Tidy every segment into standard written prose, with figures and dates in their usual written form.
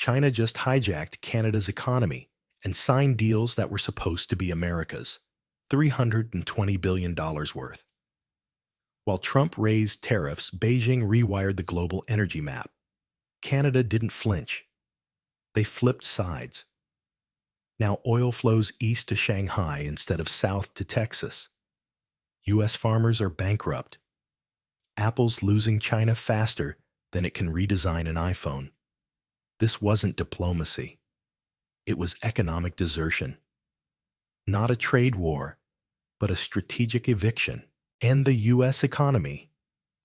China just hijacked Canada's economy and signed deals that were supposed to be America's, $320 billion worth. While Trump raised tariffs, Beijing rewired the global energy map. Canada didn't flinch. They flipped sides. Now oil flows east to Shanghai instead of south to Texas. U.S. farmers are bankrupt. Apple's losing China faster than it can redesign an iPhone. This wasn't diplomacy. It was economic desertion. Not a trade war, but a strategic eviction. And the U.S. economy,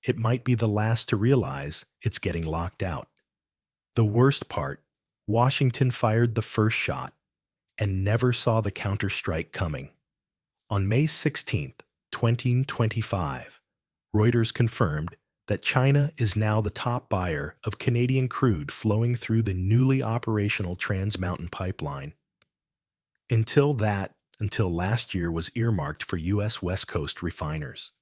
it might be the last to realize it's getting locked out. The worst part, Washington fired the first shot and never saw the counter-strike coming. On May 16, 2025, Reuters confirmed that China is now the top buyer of Canadian crude flowing through the newly operational Trans Mountain pipeline. Until last year was earmarked for U.S. West Coast refiners.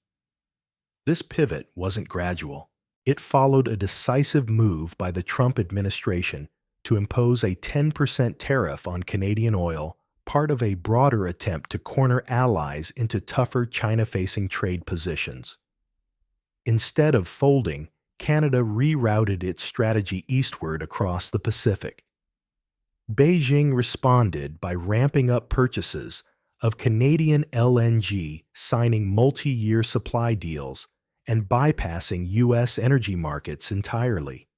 This pivot wasn't gradual. It followed a decisive move by the Trump administration to impose a 10% tariff on Canadian oil, part of a broader attempt to corner allies into tougher China-facing trade positions. Instead of folding, Canada rerouted its strategy eastward across the Pacific. Beijing responded by ramping up purchases of Canadian LNG, signing multi-year supply deals, and bypassing U.S. energy markets entirely.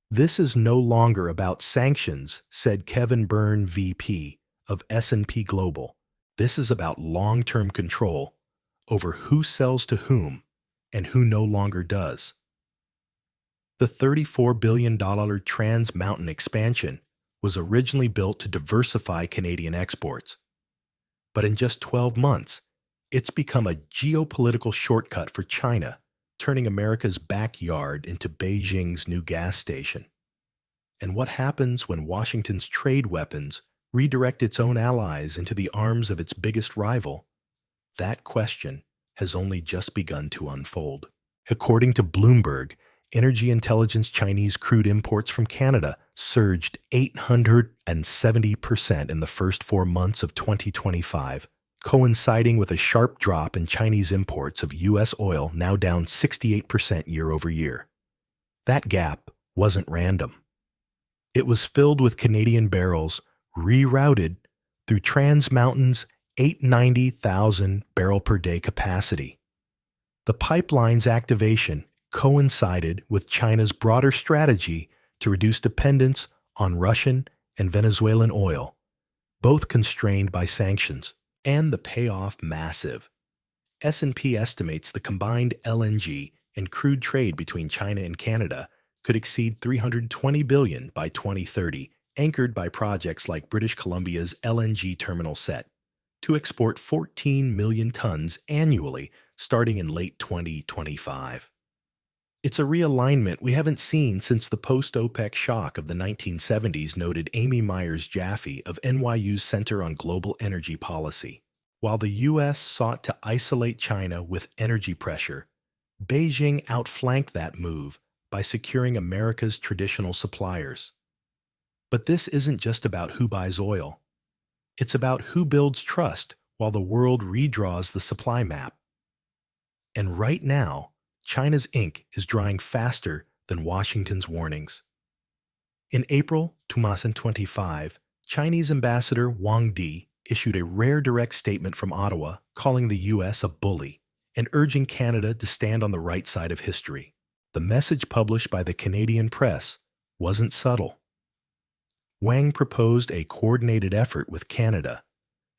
This is no longer about sanctions, said Kevin Byrne, VP of S&P Global. This is about long-term control over who sells to whom and who no longer does. The $34 billion Trans Mountain expansion was originally built to diversify Canadian exports. But in just 12 months, it's become a geopolitical shortcut for China, turning America's backyard into Beijing's new gas station. And what happens when Washington's trade weapons redirect its own allies into the arms of its biggest rival? That question has only just begun to unfold. According to Bloomberg, energy intelligence Chinese crude imports from Canada surged 870% in the first 4 months of 2025, coinciding with a sharp drop in Chinese imports of U.S. oil, now down 68% year over year. That gap wasn't random. It was filled with Canadian barrels rerouted through Trans Mountain's 890,000 barrel per day capacity. The pipeline's activation coincided with China's broader strategy to reduce dependence on Russian and Venezuelan oil, both constrained by sanctions, and the payoff massive. S&P estimates the combined LNG and crude trade between China and Canada could exceed $320 billion by 2030, anchored by projects like British Columbia's LNG terminal set to export 14 million tons annually starting in late 2025. It's a realignment we haven't seen since the post-OPEC shock of the 1970s, noted Amy Myers-Jaffe of NYU's Center on Global Energy Policy. While the U.S. sought to isolate China with energy pressure, Beijing outflanked that move by securing America's traditional suppliers. But this isn't just about who buys oil. It's about who builds trust while the world redraws the supply map. And right now, China's ink is drying faster than Washington's warnings. In April 2025, Chinese Ambassador Wang Di issued a rare direct statement from Ottawa calling the U.S. a bully and urging Canada to stand on the right side of history. The message published by the Canadian press wasn't subtle. Wang proposed a coordinated effort with Canada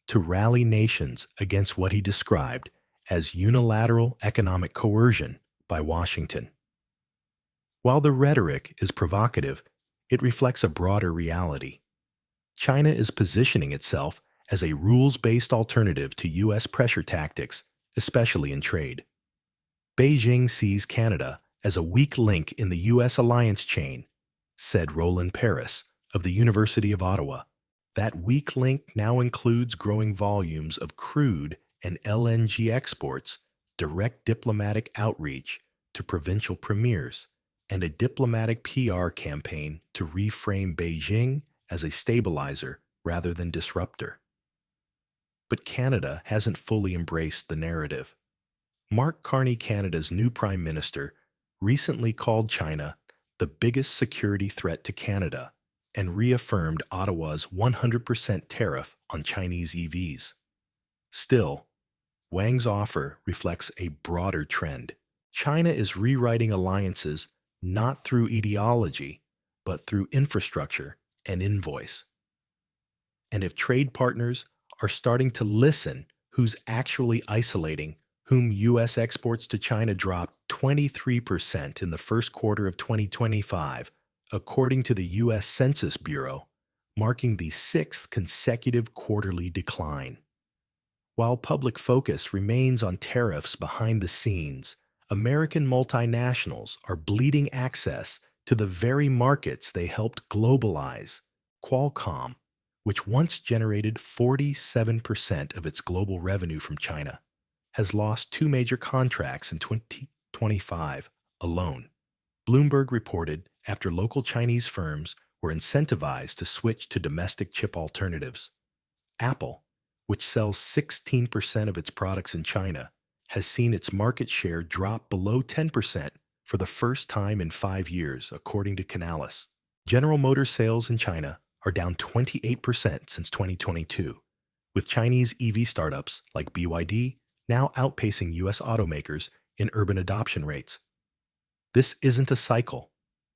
to rally nations against what he described as unilateral economic coercion by Washington. While the rhetoric is provocative, it reflects a broader reality. China is positioning itself as a rules-based alternative to U.S. pressure tactics, especially in trade. Beijing sees Canada as a weak link in the U.S. alliance chain, said Roland Paris of the University of Ottawa. That weak link now includes growing volumes of crude and LNG exports, direct diplomatic outreach to provincial premiers, and a diplomatic PR campaign to reframe Beijing as a stabilizer rather than disruptor. But Canada hasn't fully embraced the narrative. Mark Carney, Canada's new Prime Minister, recently called China the biggest security threat to Canada and reaffirmed Ottawa's 100% tariff on Chinese EVs. Still, Wang's offer reflects a broader trend. China is rewriting alliances not through ideology, but through infrastructure and invoice. And if trade partners are starting to listen, who's actually isolating whom U.S. exports to China dropped 23% in the first quarter of 2025, according to the U.S. Census Bureau, marking the sixth consecutive quarterly decline. While public focus remains on tariffs behind the scenes, American multinationals are bleeding access to the very markets they helped globalize. Qualcomm, which once generated 47% of its global revenue from China, has lost two major contracts in 2025 alone. Bloomberg reported after local Chinese firms were incentivized to switch to domestic chip alternatives. Apple, which sells 16% of its products in China, has seen its market share drop below 10% for the first time in 5 years, according to Canalys. General Motors sales in China are down 28% since 2022, with Chinese EV startups like BYD now outpacing U.S. automakers in urban adoption rates. This isn't a cycle,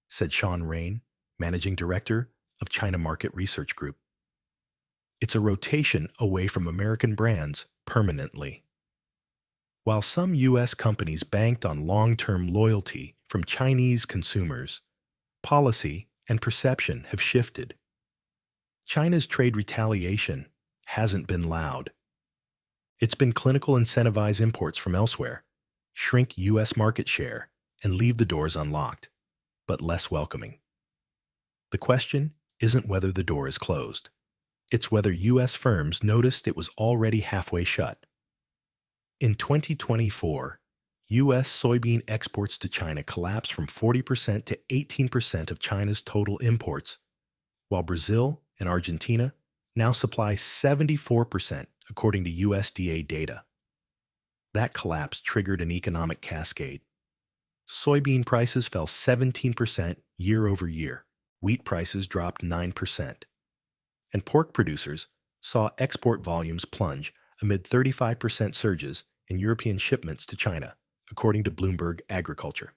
said Sean Rain, managing director of China Market Research Group. It's a rotation away from American brands permanently. While some U.S. companies banked on long-term loyalty from Chinese consumers, policy and perception have shifted. China's trade retaliation hasn't been loud. It's been clinical incentivize imports from elsewhere, shrink U.S. market share, and leave the doors unlocked, but less welcoming. The question isn't whether the door is closed. It's whether U.S. firms noticed it was already halfway shut. In 2024, U.S. soybean exports to China collapsed from 40% to 18% of China's total imports, while Brazil and Argentina now supply 74%, according to USDA data. That collapse triggered an economic cascade. Soybean prices fell 17% year over year. Wheat prices dropped 9%. And pork producers saw export volumes plunge amid 35% surges in European shipments to China, according to Bloomberg Agriculture.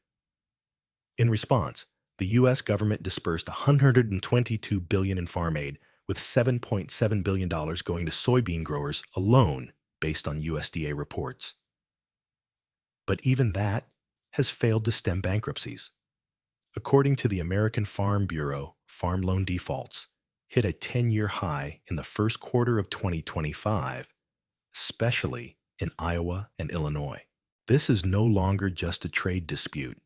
In response, the U.S. government dispersed $122 billion in farm aid, with $7.7 billion going to soybean growers alone, based on USDA reports. But even that has failed to stem bankruptcies. According to the American Farm Bureau, farm loan defaults hit a 10-year high in the first quarter of 2025, especially in Iowa and Illinois. This is no longer just a trade dispute.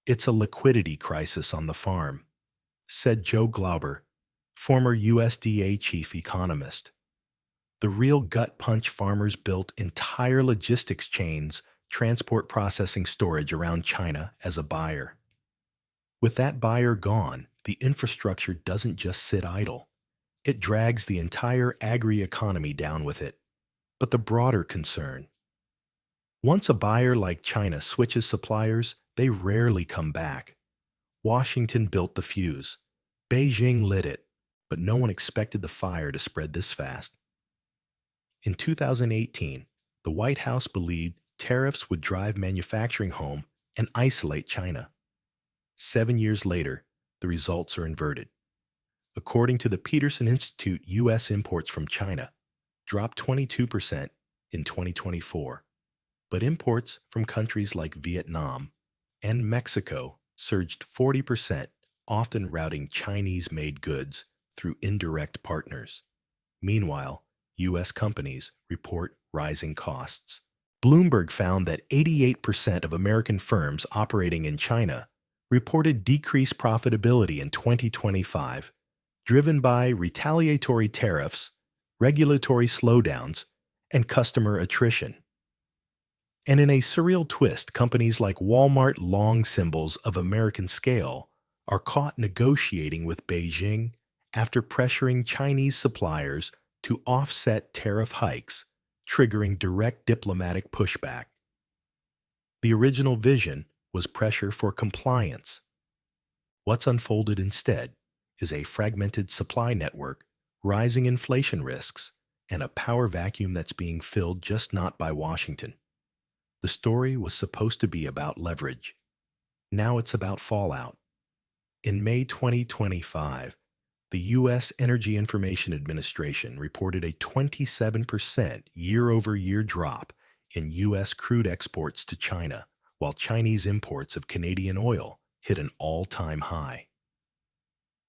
It's a liquidity crisis on the farm, said Joe Glauber, former USDA chief economist. The real gut punch: farmers built entire logistics chains, transport, processing, storage around China as a buyer. With that buyer gone, the infrastructure doesn't just sit idle. It drags the entire agri-economy down with it. But the broader concern: once a buyer like China switches suppliers, they rarely come back. Washington built the fuse. Beijing lit it, but no one expected the fire to spread this fast. In 2018, the White House believed tariffs would drive manufacturing home and isolate China. 7 years later, the results are inverted. According to the Peterson Institute, U.S. imports from China dropped 22% in 2024, but imports from countries like Vietnam and Mexico surged 40%, often routing Chinese-made goods through indirect partners. Meanwhile, U.S. companies report rising costs. Bloomberg found that 88% of American firms operating in China reported decreased profitability in 2025, driven by retaliatory tariffs, regulatory slowdowns, and customer attrition. And in a surreal twist, companies like Walmart, long symbols of American scale, are caught negotiating with Beijing after pressuring Chinese suppliers to offset tariff hikes, triggering direct diplomatic pushback. The original vision was pressure for compliance. What's unfolded instead is a fragmented supply network, rising inflation risks, and a power vacuum that's being filled just not by Washington. The story was supposed to be about leverage. Now it's about fallout. In May 2025, the U.S. Energy Information Administration reported a 27% year-over-year drop in U.S. crude exports to China, while Chinese imports of Canadian oil hit an all-time high.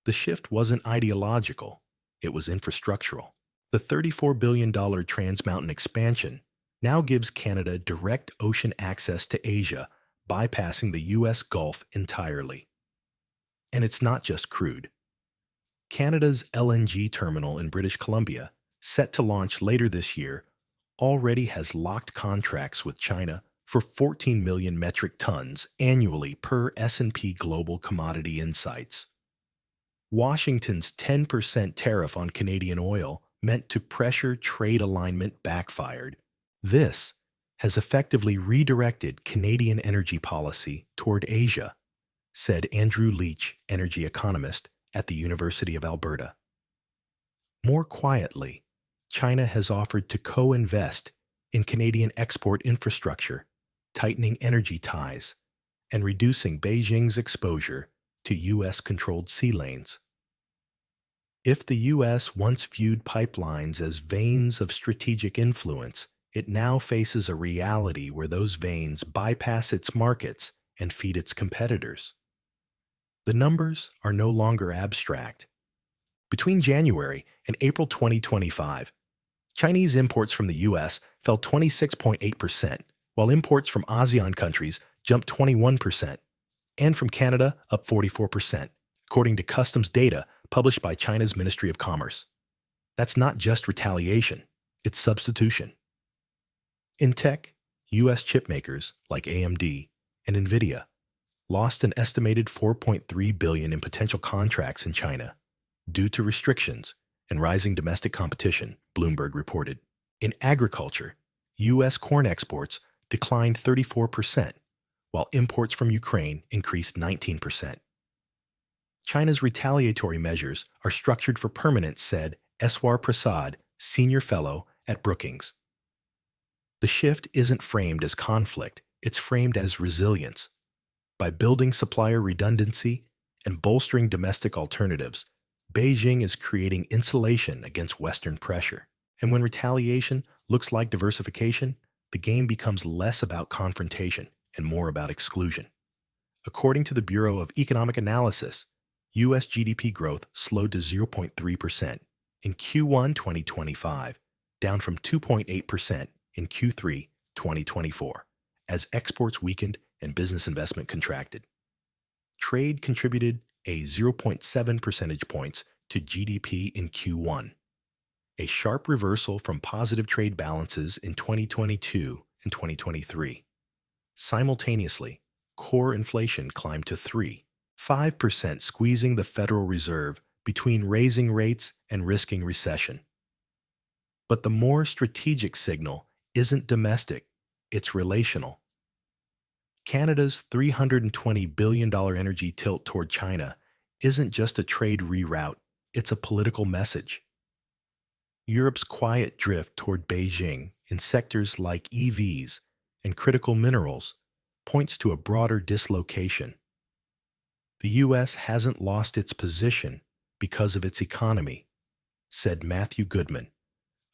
The shift wasn't ideological, it was infrastructural. The $34 billion Trans Mountain expansion now gives Canada direct ocean access to Asia, bypassing the U.S. Gulf entirely. And it's not just crude. Canada's LNG terminal in British Columbia, set to launch later this year, already has locked contracts with China for 14 million metric tons annually per S&P Global Commodity Insights. Washington's 10% tariff on Canadian oil meant to pressure trade alignment backfired. This has effectively redirected Canadian energy policy toward Asia, said Andrew Leach, energy economist at the University of Alberta. More quietly, China has offered to co-invest in Canadian export infrastructure, tightening energy ties, and reducing Beijing's exposure to U.S.-controlled sea lanes. If the U.S. once viewed pipelines as veins of strategic influence, it now faces a reality where those veins bypass its markets and feed its competitors. The numbers are no longer abstract. Between January and April 2025, Chinese imports from the U.S. fell 26.8%, while imports from ASEAN countries jumped 21%, and from Canada up 44%, according to customs data published by China's Ministry of Commerce. That's not just retaliation, it's substitution. In tech, U.S. chip makers like AMD and NVIDIA lost an estimated $4.3 billion in potential contracts in China due to restrictions and rising domestic competition, Bloomberg reported. In agriculture, U.S. corn exports declined 34%, while imports from Ukraine increased 19%. China's retaliatory measures are structured for permanence, said Eswar Prasad, senior fellow at Brookings. The shift isn't framed as conflict, it's framed as resilience. By building supplier redundancy and bolstering domestic alternatives, Beijing is creating insulation against Western pressure. And when retaliation looks like diversification, the game becomes less about confrontation and more about exclusion. According to the Bureau of Economic Analysis, U.S. GDP growth slowed to 0.3% in Q1 2025, down from 2.8% in Q3 2024, as exports weakened and business investment contracted. Trade contributed a 0.7 percentage points to GDP in Q1, a sharp reversal from positive trade balances in 2022 and 2023. Simultaneously, core inflation climbed to 3.5%, squeezing the Federal Reserve between raising rates and risking recession. But the more strategic signal isn't domestic, it's relational. Canada's $320 billion energy tilt toward China isn't just a trade reroute, it's a political message. Europe's quiet drift toward Beijing in sectors like EVs and critical minerals points to a broader dislocation. The U.S. hasn't lost its position because of its economy, said Matthew Goodman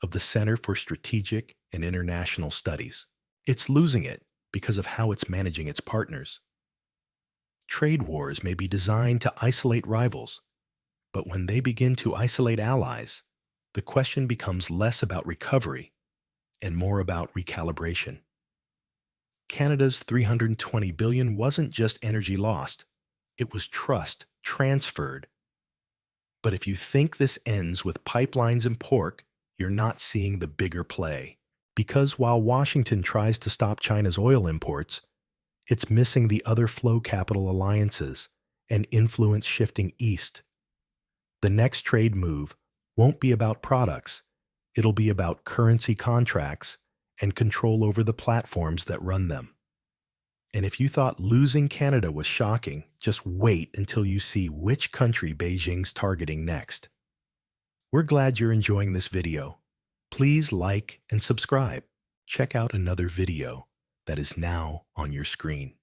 of the Center for Strategic and International Studies. It's losing it because of how it's managing its partners. Trade wars may be designed to isolate rivals, but when they begin to isolate allies, the question becomes less about recovery and more about recalibration. Canada's $320 billion wasn't just energy lost, it was trust transferred. But if you think this ends with pipelines and pork, you're not seeing the bigger play. Because while Washington tries to stop China's oil imports, it's missing the other flow capital alliances and influence shifting east. The next trade move won't be about products, it'll be about currency contracts and control over the platforms that run them. And if you thought losing Canada was shocking, just wait until you see which country Beijing's targeting next. We're glad you're enjoying this video. Please like and subscribe. Check out another video that is now on your screen.